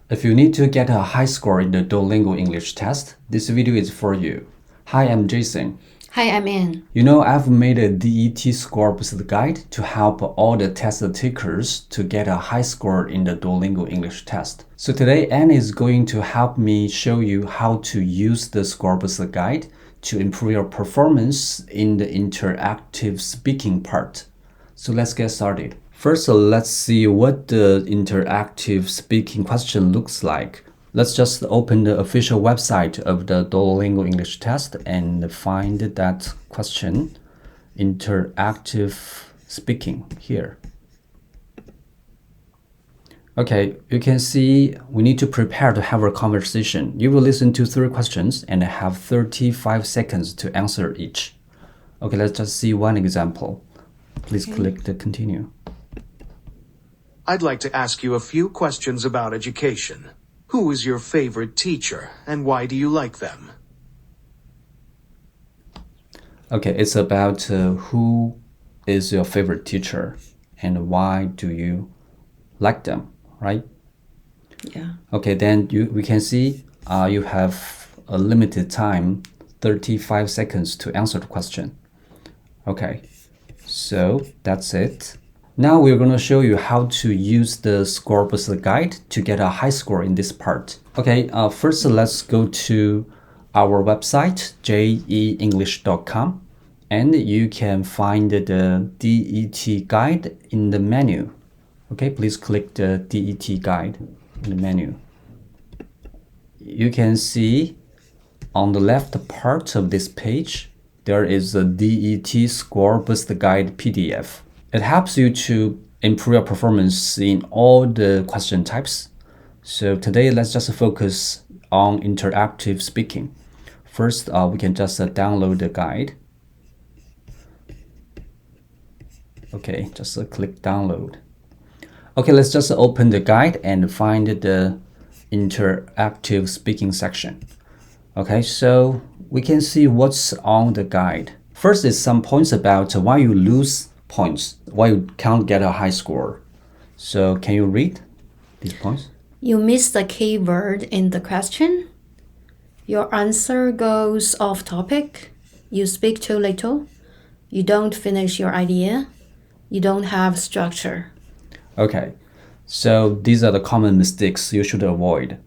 If you need to get a high score in the Duolingo English test, this video is for you. Hi, I'm Jason. Hi, I'm Anne. You know, I've made a DET Score Boost guide to help all the test takers to get a high score in the Duolingo English test. So today, Anne is going to help me show you how to use the Score Boost guide to improve your performance in the interactive speaking part. So let's get started. First, let's see what the interactive speaking question looks like. Let's just open the official website of the Duolingo English Test and find that question, interactive speaking, here. Okay, you can see we need to prepare to have a conversation. You will listen to 3 questions and have 35 seconds to answer each. Okay, let's just see one example. Please click the continue. I'd like to ask you a few questions about education. Who is your favorite teacher, and why do you like them? Okay, it's about who is your favorite teacher and why do you like them, right? Yeah. Okay, then we can see you have a limited time, 35 seconds to answer the question. Okay, so that's it. Now we're going to show you how to use the Score Boost guide to get a high score in this part. Okay, first let's go to our website, jelenglish.com, and you can find the DET guide in the menu. Okay, please click the DET guide in the menu. You can see on the left part of this page, there is a DET Score Boost Guide PDF. It helps you to improve your performance in all the question types. So today, let's just focus on interactive speaking. First, we can just download the guide. Okay, just click download. Okay, let's just open the guide and find the interactive speaking section. Okay, so we can see what's on the guide. First is some points about why you lose points, why you can't get a high score. So can you read these points? You miss the key word in the question. Your answer goes off topic. You speak too little. You don't finish your idea. You don't have structure. Okay, so these are the common mistakes you should avoid.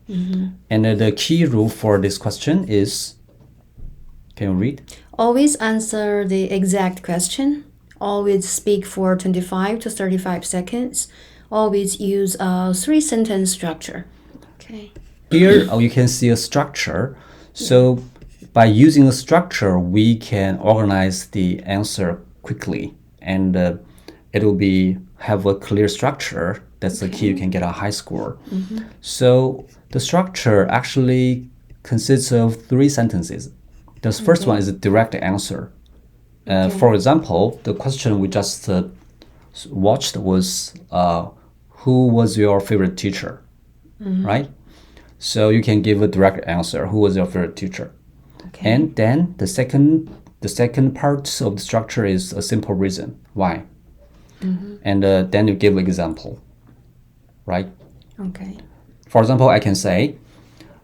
And the key rule for this question is, can you read? Always answer the exact question. Always speak for 25 to 35 seconds. Always use a 3-sentence structure. Okay. Here you can see a structure. So by using a structure, we can organize the answer quickly, and it will have a clear structure. That's the key. You can get a high score. So the structure actually consists of 3 sentences. The first one is a direct answer. For example, the question we just watched was, who was your favorite teacher, right? So you can give a direct answer, who was your favorite teacher? Okay. And then the second part of the structure is a simple reason, why? And then you give an example, right? Okay. For example, I can say,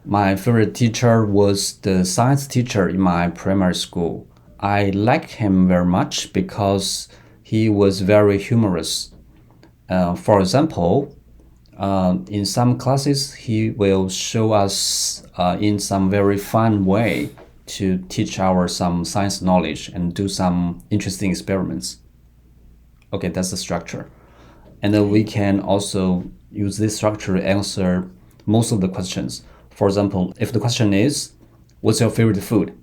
my favorite teacher was the science teacher in my primary school. I like him very much because he was very humorous. For example, in some classes, he will show us in some very fun way to teach some science knowledge and do some interesting experiments. Okay, that's the structure. And then we can also use this structure to answer most of the questions. For example, if the question is, what's your favorite food?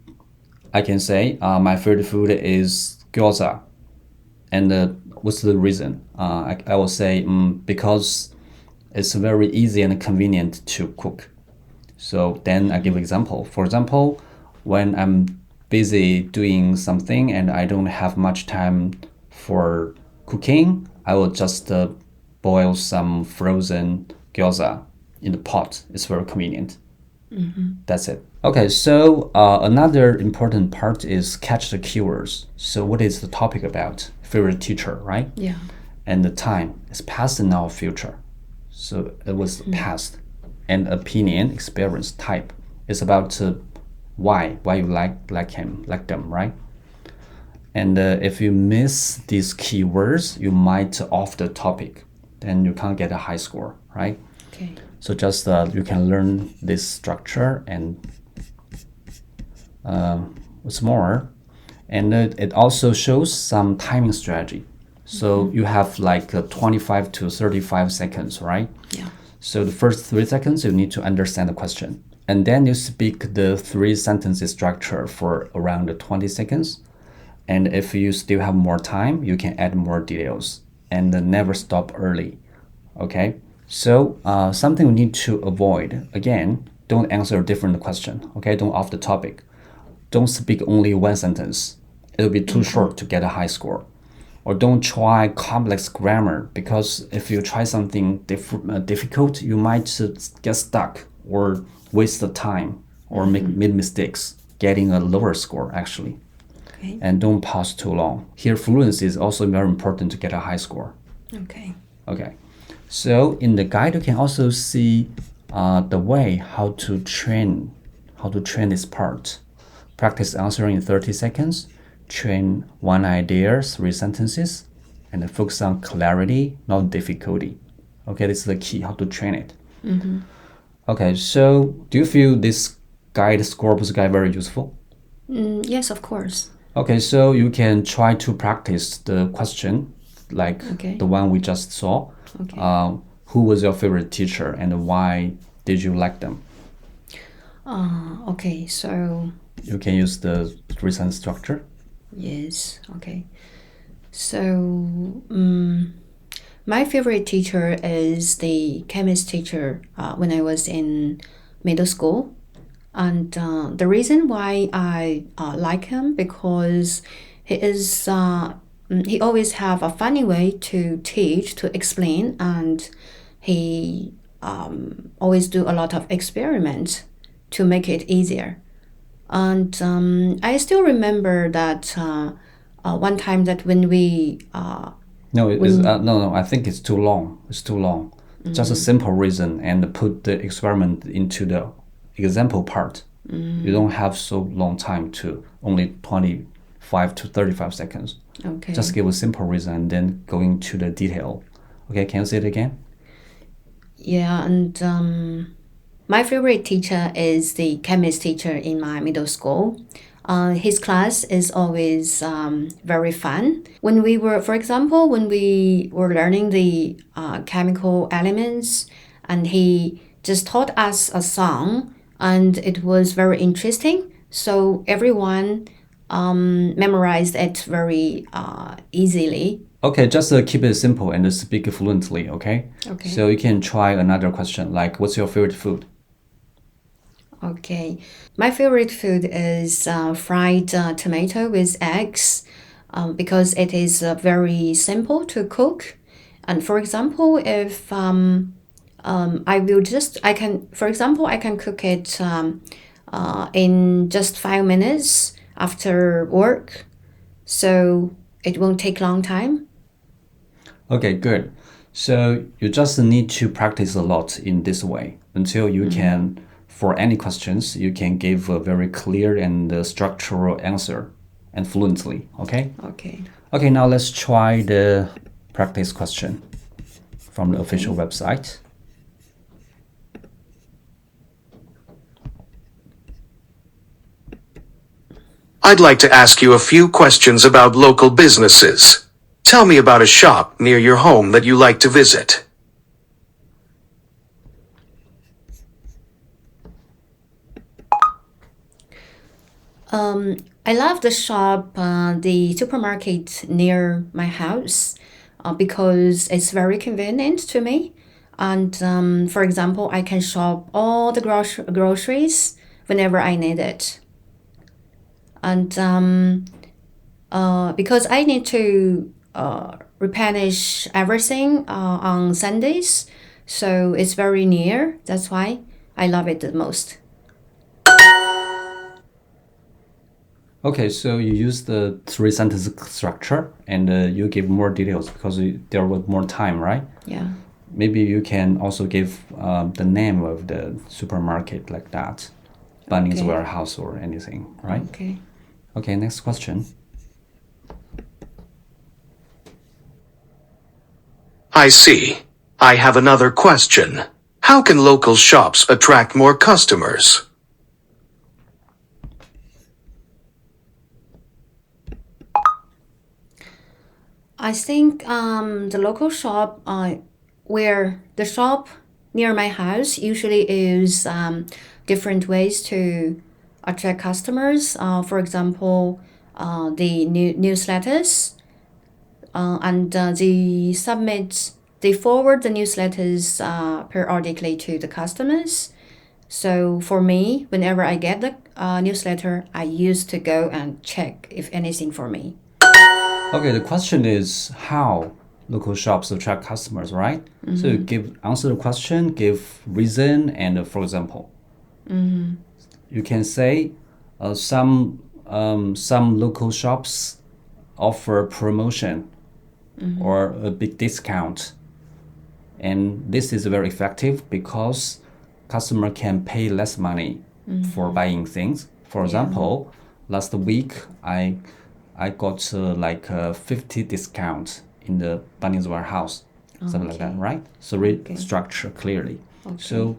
I can say, my favorite food is gyoza. And what's the reason? I will say, because it's very easy and convenient to cook. So then I give an example. For example, when I'm busy doing something and I don't have much time for cooking, I will just boil some frozen gyoza in the pot. It's very convenient. That's it. Okay, so another important part is catch the keywords. So what is the topic about? Favorite teacher, right? Yeah. And the time is past and now future. So it was past. and opinion, experience, type. It's about why you like them, right? And if you miss these keywords, you might off the topic, then you can't get a high score, right? Okay. So just you can learn this structure and what's more, and it also shows some timing strategy. So you have like 25 to 35 seconds, right? Yeah. So the first 3 seconds, you need to understand the question. And then you speak the 3 sentences structure for around 20 seconds. And if you still have more time, you can add more details and never stop early. Okay? So something we need to avoid, again, don't answer a different question. Okay? Don't off the topic. Don't speak only one sentence. It'll be too short to get a high score. Or don't try complex grammar, because if you try something difficult, you might get stuck or waste the time or make mistakes, getting a lower score actually. Okay. And don't pause too long. Here, fluency is also very important to get a high score. Okay. Okay. So in the guide, you can also see the way how to train this part. Practice answering in 30 seconds. Train one idea, 3 sentences, and focus on clarity, not difficulty. Okay, this is the key, how to train it. Okay, so do you feel this guide, Score Boost guide, very useful? Yes, of course. Okay, so you can try to practice the question, like the one we just saw. Okay. Who was your favorite teacher and why did you like them? Okay, so You can use the 3-sentence structure. yes, okay. So my favorite teacher is the chemist teacher when I was in middle school. And the reason why I like him, because he always have a funny way to teach, to explain, and he always do a lot of experiments to make it easier. And I still remember that one time that when we no, I think it's too long. It's too long. Just a simple reason and put the experiment into the example part. You don't have so long time to only 25 to 35 seconds. okay. Just give a simple reason and then go into the detail. Okay, can you say it again? Yeah, and my favorite teacher is the chemist teacher in my middle school. His class is always very fun. When we were, for example, when we were learning the chemical elements, and he just taught us a song, and it was very interesting. So everyone memorized it very easily. Okay, just keep it simple and speak fluently, okay? Okay. So you can try another question, like what's your favorite food? Okay, my favorite food is fried tomato with eggs because it is very simple to cook. And for example, if I can cook it in just 5 minutes after work, so it won't take long time. Okay, good. So you just need to practice a lot in this way until you can, for any questions, you can give a very clear and structural answer and fluently, okay? Okay. Okay, now let's try the practice question from the official website. I'd like to ask you a few questions about local businesses. Tell me about a shop near your home that you like to visit. I love the shop, the supermarket near my house, because it's very convenient to me. And for example, I can shop all the groceries whenever I need it. And because I need to replenish everything on Sundays, so it's very near. That's why I love it the most. Okay, so you use the 3-sentence structure and you give more details because there was more time, right? Yeah. Maybe you can also give the name of the supermarket like that. Bunnings Okay. Warehouse or anything, right? Okay. Okay, next question. I see. I have another question. How can local shops attract more customers? I think the local shop, where the shop near my house usually is different ways to attract customers. For example, the newsletters, and they forward the newsletters periodically to the customers. So for me, whenever I get the newsletter, I used to go and check if anything for me. Okay, the question is how local shops attract customers, right? So you answer the question, give reason, and for example. You can say some local shops offer promotion or a big discount, and this is very effective because customer can pay less money for buying things. For example, last week I got like a 50 discount in the Bunnings Warehouse, something like that, right? So read structure clearly. So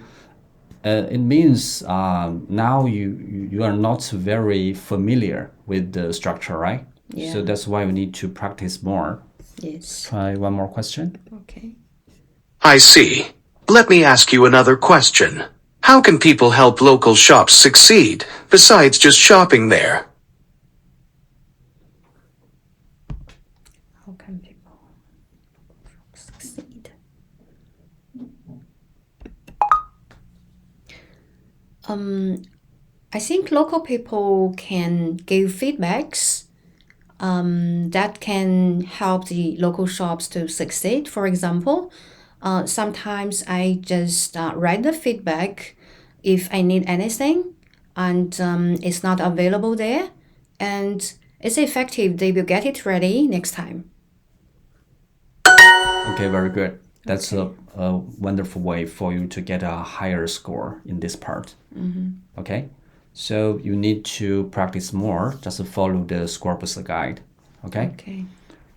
it means now you are not very familiar with the structure, right? Yeah. So that's why we need to practice more. Yes. Try one more question. Okay. I see. Let me ask you another question. How can people help local shops succeed, besides just shopping there? How can people succeed? I think local people can give feedbacks that can help the local shops to succeed. For example, sometimes I just write the feedback if I need anything and it's not available there, and it's effective. They will get it ready next time. Okay, very good. That's a wonderful way for you to get a higher score in this part. Okay, so you need to practice more. Just follow the score boost guide. Okay. Okay.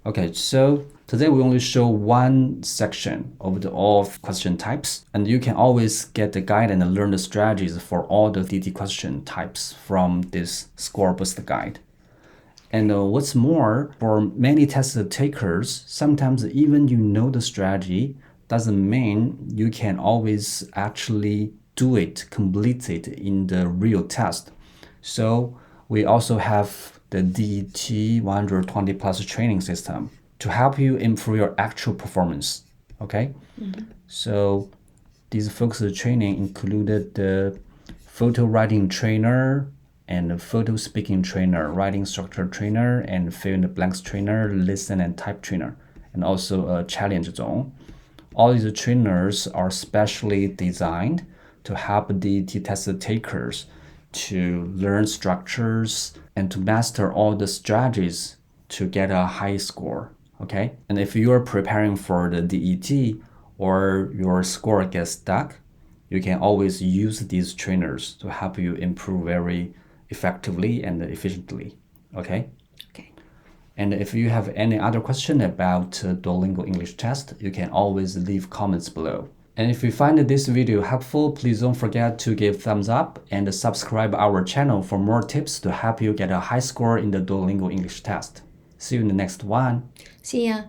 Okay, so today we only show one section of the all question types, and you can always get the guide and learn the strategies for all the DT question types from this score boost guide. And what's more, for many test takers, sometimes even you know the strategy doesn't mean you can always actually do it, complete it in the real test. So we also have the DET 120 plus training system to help you improve your actual performance. Okay? So these focused training included the photo writing trainer and the photo speaking trainer, writing structure trainer, and fill in the blanks trainer, listen and type trainer, and also a challenge zone. All these trainers are specially designed to help the test takers to learn structures and to master all the strategies to get a high score. Okay, and if you are preparing for the DET or your score gets stuck, you can always use these trainers to help you improve very effectively and efficiently. Okay. Okay. And if you have any other question about Duolingo English Test, you can always leave comments below. And if you find this video helpful, please don't forget to give thumbs up and subscribe our channel for more tips to help you get a high score in the Duolingo English Test. See you in the next one. See ya.